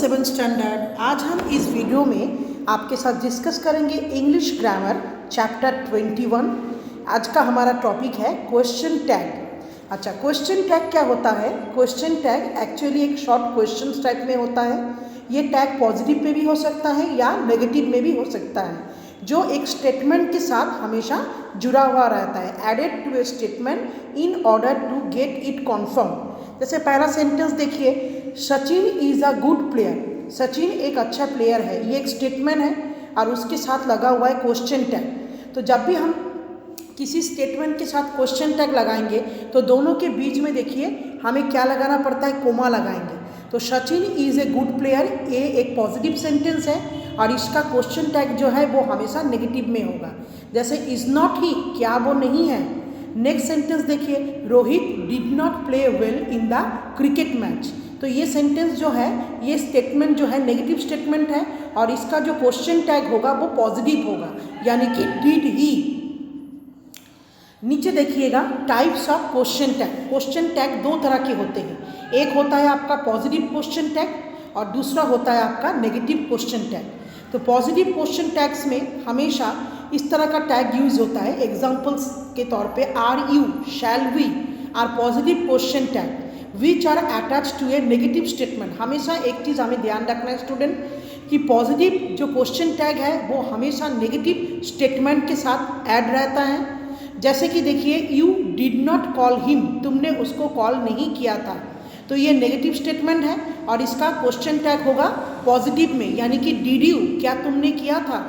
7th standard. आज हम इस वीडियो में आपके साथ डिस्कस करेंगे इंग्लिश ग्रामर चैप्टर 21। आज का हमारा टॉपिक है क्वेश्चन टैग। अच्छा, क्वेश्चन टैग क्या होता है? क्वेश्चन टैग एक्चुअली एक शॉर्ट क्वेश्चन टाइप में होता है। ये टैग पॉजिटिव में भी हो सकता है या नेगेटिव में भी हो सकता है, जो एक स्टेटमेंट के साथ हमेशा जुड़ा हुआ रहता है, added to a statement in order to get it confirm. जैसे पहला सेंटेंस देखिए, Sachin is a good player. Sachin एक अच्छा प्लेयर है, ये एक स्टेटमेंट है और उसके साथ लगा हुआ है क्वेश्चन टैग। तो जब भी हम किसी स्टेटमेंट के साथ क्वेश्चन टैग लगाएंगे तो दोनों के बीच में देखिए हमें क्या लगाना पड़ता है, कोमा लगाएंगे। तो Sachin is a good player, ये एक पॉजिटिव सेंटेंस है और इसका क्वेश्चन टैग जो है वो हमेशा नेगेटिव में होगा। जैसे इज़ नॉट ही, क्या वो नहीं है। नेक्स्ट सेंटेंस देखिए, Rohit did not play well in the cricket match. तो ये सेंटेंस जो है, ये स्टेटमेंट जो है नेगेटिव स्टेटमेंट है और इसका जो क्वेश्चन टैग होगा वो पॉजिटिव होगा, यानी कि डिड ही। नीचे देखिएगा types of question tag. Question tag दो तरह के होते हैं, एक होता है आपका पॉजिटिव क्वेश्चन टैग और दूसरा होता है आपका नेगेटिव क्वेश्चन टैग। तो पॉजिटिव क्वेश्चन टैग्स में हमेशा इस तरह का टैग यूज होता है। एग्जाम्पल्स के तौर पे are you, shall we are positive question tag which are attach to a negative statement. हमेशा एक चीज़ हमें ध्यान रखना है स्टूडेंट, कि पॉजिटिव जो क्वेश्चन टैग है वो हमेशा नेगेटिव स्टेटमेंट के साथ ऐड रहता है। जैसे कि देखिए, you did not call him, तुमने उसको कॉल नहीं किया था। तो ये नेगेटिव स्टेटमेंट है और इसका क्वेश्चन टैग होगा पॉजिटिव में, यानी कि डिड यू, क्या तुमने किया था।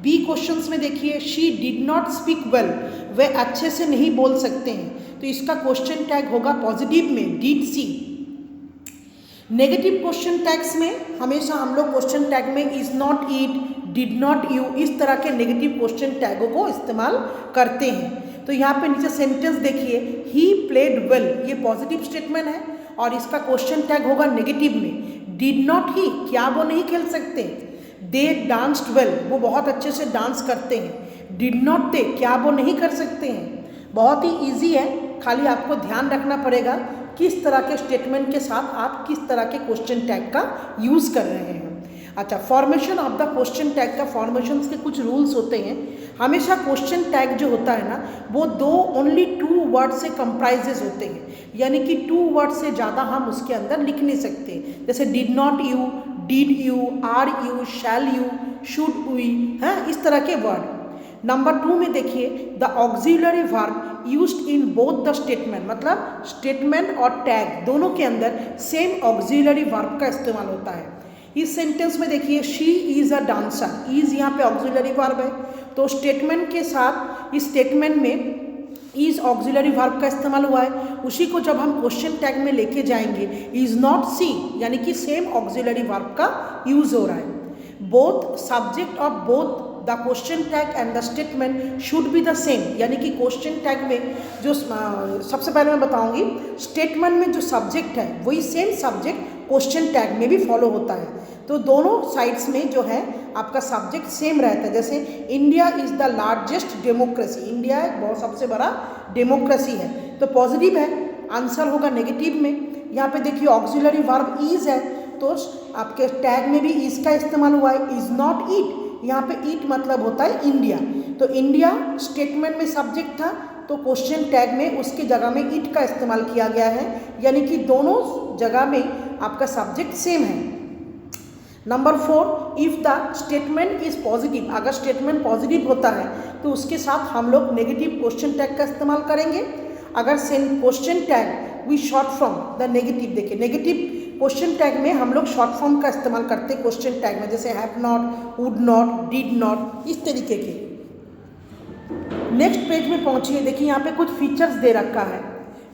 बी क्वेश्चंस में देखिए, she did not speak well, वे अच्छे से नहीं बोल सकते हैं। तो इसका क्वेश्चन टैग होगा पॉजिटिव में, did she. Negative question tags में हमेशा हम लोग क्वेश्चन टैग में is not it, did not you, इस तरह के नेगेटिव क्वेश्चन टैगों को इस्तेमाल करते हैं। तो यहाँ पे नीचे सेंटेंस देखिए, ही प्लेड वेल, ये पॉजिटिव स्टेटमेंट है और इसका क्वेश्चन टैग होगा नेगेटिव में। डिड नॉट ही, क्या वो नहीं खेल सकते। दे डांस्ड वेल, वो बहुत अच्छे से डांस करते हैं। डिड नॉट दे, क्या वो नहीं कर सकते हैं। बहुत ही ईजी है, खाली आपको ध्यान रखना पड़ेगा किस तरह के स्टेटमेंट के साथ आप किस तरह के क्वेश्चन टैग का यूज़ कर रहे हैं। अच्छा, formation of the question tag का फॉर्मेशन के कुछ रूल्स होते हैं। हमेशा क्वेश्चन टैग जो होता है ना, वो ओनली टू वर्ड से कंप्राइजेज होते हैं, यानी कि टू वर्ड से ज़्यादा हम उसके अंदर लिख नहीं सकते। जैसे did not you, did you, are you, shall you, should we, हैं, इस तरह के वर्ड। नंबर 2 में देखिए, the auxiliary verb used in both the statement, मतलब स्टेटमेंट और टैग दोनों के अंदर सेम ऑक्सिलरी वर्ब का इस्तेमाल होता है। इस सेंटेंस में देखिए, she is a dancer, is यहाँ पे ऑक्सिलरी वर्ब है, तो स्टेटमेंट के साथ इस स्टेटमेंट में इज़ ऑक्सिलरी वर्ब का इस्तेमाल हुआ है। उसी को जब हम क्वेश्चन टैग में लेके जाएंगे, इज़ नॉट सी, यानी कि सेम ऑक्सिलरी वर्ब का यूज़ हो रहा है। Both subject of both the question tag and the statement should be the same, यानी कि क्वेश्चन टैग में जो सबसे पहले मैं बताऊंगी, स्टेटमेंट में जो सब्जेक्ट है वही सेम सब्जेक्ट क्वेश्चन टैग में भी फॉलो होता है। तो दोनों साइड्स में जो है आपका सब्जेक्ट सेम रहता है। जैसे India is the largest democracy, India एक बहुत सबसे बड़ा डेमोक्रेसी है, तो पॉजिटिव है, आंसर होगा नेगेटिव में। यहाँ पे देखिए ऑक्सिलरी वर्ब इज़ है, तो आपके टैग में भी इज़ का इस्तेमाल हुआ है। इज़ नॉट इट, यहाँ पे ईट मतलब होता है इंडिया, तो इंडिया स्टेटमेंट में सब्जेक्ट था, तो क्वेश्चन टैग में उसकी जगह में ईट का इस्तेमाल किया गया है, यानी कि दोनों जगह में आपका सब्जेक्ट सेम है। Number 4, if the statement is positive, अगर स्टेटमेंट पॉजिटिव होता है तो उसके साथ हम लोग नेगेटिव क्वेश्चन टैग का इस्तेमाल करेंगे। अगर question tag we short from the negative, देखिए नेगेटिव क्वेश्चन टैग में हम लोग शॉर्ट फॉर्म का इस्तेमाल करते हैं क्वेश्चन टैग में, जैसे have not, would not, did not, इस तरीके के। नेक्स्ट पेज में पहुंचिए, देखिए यहाँ पे कुछ फीचर्स दे रखा है।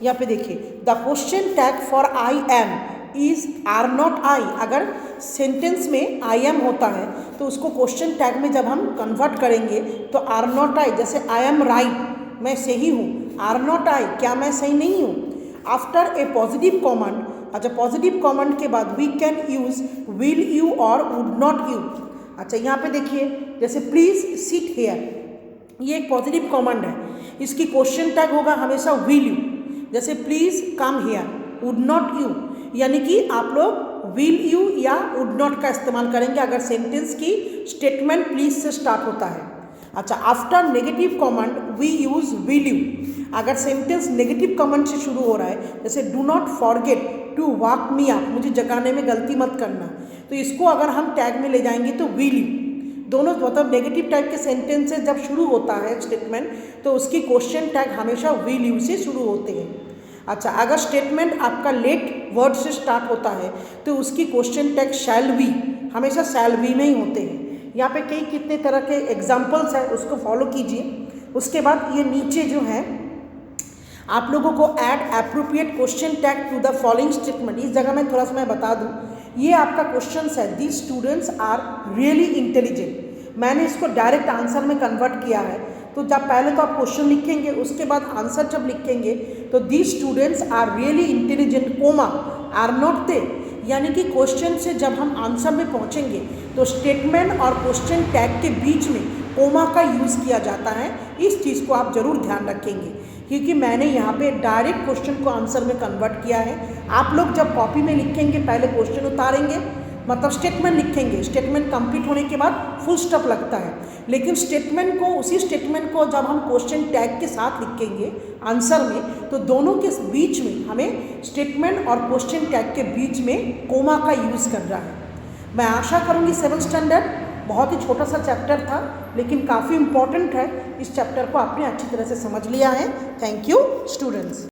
यहाँ पे देखिए, the question tag for I am is are not I. अगर सेंटेंस में आई एम होता है तो उसको क्वेश्चन टैग में जब हम कन्वर्ट करेंगे तो आर नॉट आई, जैसे आई एम राइट, मैं सही हूँ, आर नॉट आई, क्या मैं सही नहीं हूँ। आफ्टर ए पॉजिटिव कॉमेंट, अच्छा पॉजिटिव कमेंट के बाद we can use will you और वुड नॉट यू। अच्छा, यहाँ पे देखिए, जैसे प्लीज सिट हेयर, ये एक पॉजिटिव कमेंट है, इसकी क्वेश्चन टैग होगा हमेशा विल यू। जैसे please come here, would not you, यानी कि आप लोग विल यू या वुड नॉट का इस्तेमाल करेंगे अगर सेंटेंस की स्टेटमेंट प्लीज से स्टार्ट होता है। अच्छा, after negative comment we use will you. अगर सेंटेंस नेगेटिव कमेंट से शुरू हो रहा है, जैसे do not forget to wake me up, मुझे जगाने में गलती मत करना, तो इसको अगर हम टैग में ले जाएंगे तो विल यू। दोनों मतलब नेगेटिव टाइप के सेंटेंस से जब शुरू होता है स्टेटमेंट, तो उसकी क्वेश्चन टैग हमेशा विल यू से शुरू होते हैं। अच्छा, अगर स्टेटमेंट आपका लेट वर्ड से स्टार्ट होता है तो उसकी क्वेश्चन टैग शैल वी, हमेशा शैल वी में ही होते हैं। यहाँ पे कई कितने तरह के एग्जाम्पल्स हैं, उसको फॉलो कीजिए। उसके बाद ये नीचे जो है आप लोगों को add appropriate question tag to the following statement, इस जगह में थोड़ा सा मैं बता दूँ, ये आपका क्वेश्चन है these students are really intelligent. मैंने इसको डायरेक्ट आंसर में कन्वर्ट किया है, तो जब पहले तो आप क्वेश्चन लिखेंगे, उसके बाद आंसर जब लिखेंगे तो these students are really intelligent comma are not they, यानी कि क्वेश्चन से जब हम आंसर में पहुंचेंगे तो स्टेटमेंट और क्वेश्चन टैग के बीच में कोमा का यूज़ किया जाता है। इस चीज़ को आप जरूर ध्यान रखेंगे, क्योंकि मैंने यहाँ पे डायरेक्ट क्वेश्चन को आंसर में कन्वर्ट किया है। आप लोग जब कॉपी में लिखेंगे पहले क्वेश्चन उतारेंगे, मतलब स्टेटमेंट लिखेंगे, स्टेटमेंट कंप्लीट होने के बाद फुल स्टॉप लगता है, लेकिन स्टेटमेंट को, उसी स्टेटमेंट को जब हम क्वेश्चन टैग के साथ लिखेंगे आंसर में, तो दोनों के बीच में हमें स्टेटमेंट और क्वेश्चन टैग के बीच में कोमा का यूज़ कर रहा है। मैं आशा करूँगी 7th स्टैंडर्ड बहुत ही छोटा सा चैप्टर था, लेकिन काफ़ी इम्पॉर्टेंट है। इस चैप्टर को आपने अच्छी तरह से समझ लिया है। Thank you students.